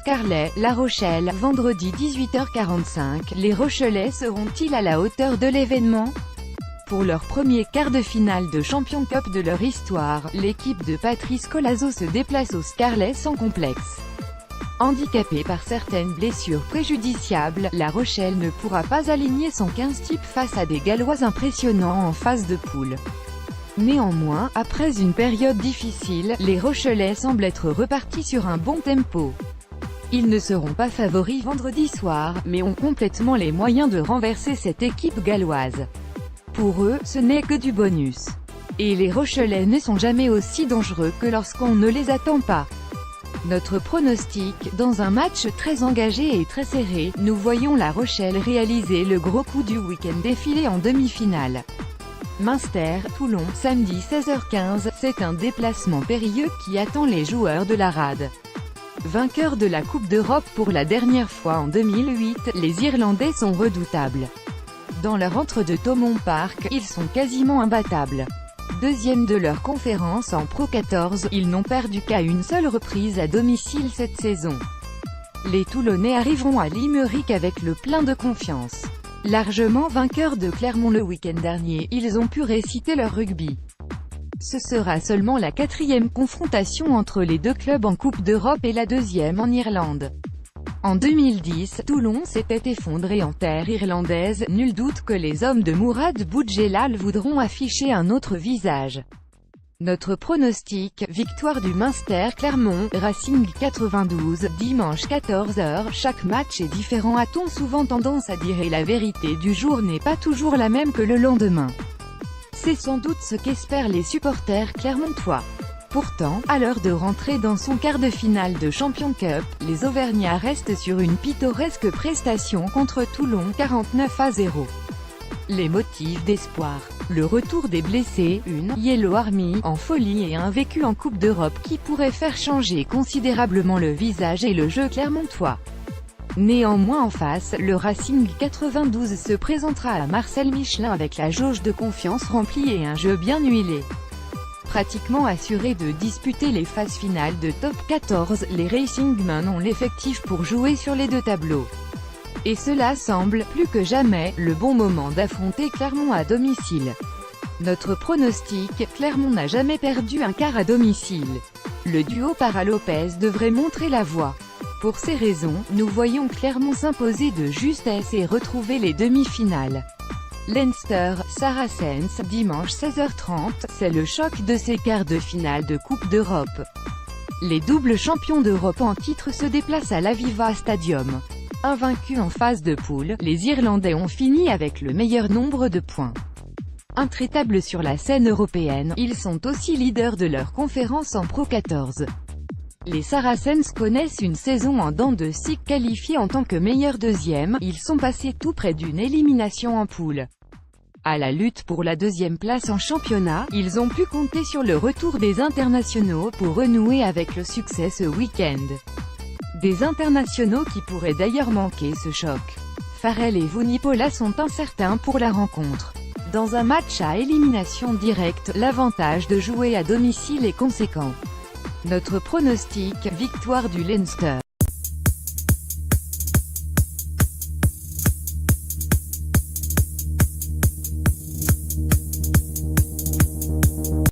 Scarlet, La Rochelle, vendredi 18h45. Les Rochelais seront-ils à la hauteur de l'événement? Pour leur premier quart de finale de Champions Cup de leur histoire, l'équipe de Patrice Collazo se déplace au Scarlet sans complexe. Handicapée par certaines blessures préjudiciables, La Rochelle ne pourra pas aligner son 15 type face à des Gallois impressionnants en phase de poule. Néanmoins, après une période difficile, les Rochelais semblent être repartis sur un bon tempo. Ils ne seront pas favoris vendredi soir, mais ont complètement les moyens de renverser cette équipe galloise. Pour eux, ce n'est que du bonus. Et les Rochelais ne sont jamais aussi dangereux que lorsqu'on ne les attend pas. Notre pronostic, dans un match très engagé et très serré, nous voyons La Rochelle réaliser le gros coup du week-end défilé en demi-finale. Münster, Toulon, samedi 16h15, c'est un déplacement périlleux qui attend les joueurs de la rade. Vainqueurs de la Coupe d'Europe pour la dernière fois en 2008, les Irlandais sont redoutables. Dans leur entre-deux Thomond Park, ils sont quasiment imbattables. Deuxième de leur conférence en Pro 14, ils n'ont perdu qu'à une seule reprise à domicile cette saison. Les Toulonnais arriveront à Limerick avec le plein de confiance. Largement vainqueurs de Clermont le week-end dernier, ils ont pu réciter leur rugby. Ce sera seulement la 4e confrontation entre les deux clubs en Coupe d'Europe et la 2e en Irlande. En 2010, Toulon s'était effondré en terre irlandaise, nul doute que les hommes de Mourad Boudjelal voudront afficher un autre visage. Notre pronostic, victoire du Münster Clermont, Racing 92, dimanche 14h. Chaque match est différent, a-t-on souvent tendance à dire, et la vérité du jour n'est pas toujours la même que le lendemain. C'est sans doute ce qu'espèrent les supporters clermontois. Pourtant, à l'heure de rentrer dans son quart de finale de Champions Cup, les Auvergnats restent sur une pittoresque prestation contre Toulon 49-0. Les motifs d'espoir. Le retour des blessés, une Yellow Army en folie et un vécu en Coupe d'Europe qui pourrait faire changer considérablement le visage et le jeu clermontois. Néanmoins en face, le Racing 92 se présentera à Marcel Michelin avec la jauge de confiance remplie et un jeu bien huilé. Pratiquement assurés de disputer les phases finales de Top 14, les Racingmen ont l'effectif pour jouer sur les deux tableaux. Et cela semble, plus que jamais, le bon moment d'affronter Clermont à domicile. Notre pronostic, Clermont n'a jamais perdu un quart à domicile. Le duo Parra-Lopez devrait montrer la voie. Pour ces raisons, nous voyons Clermont s'imposer de justesse et retrouver les demi-finales. Leinster, Saracens, dimanche 16h30, c'est le choc de ces quarts de finale de Coupe d'Europe. Les doubles champions d'Europe en titre se déplacent à l'Aviva Stadium. Invaincus en phase de poule, les Irlandais ont fini avec le meilleur nombre de points. Intraitables sur la scène européenne, ils sont aussi leaders de leur conférence en Pro 14. Les Saracens connaissent une saison en dents de scie. Qualifiés en tant que meilleur deuxième, ils sont passés tout près d'une élimination en poule. À la lutte pour la deuxième place en championnat, ils ont pu compter sur le retour des internationaux pour renouer avec le succès ce week-end. Des internationaux qui pourraient d'ailleurs manquer ce choc. Farrell et Vunipola sont incertains pour la rencontre. Dans un match à élimination directe, l'avantage de jouer à domicile est conséquent. Notre pronostic, victoire du Leinster.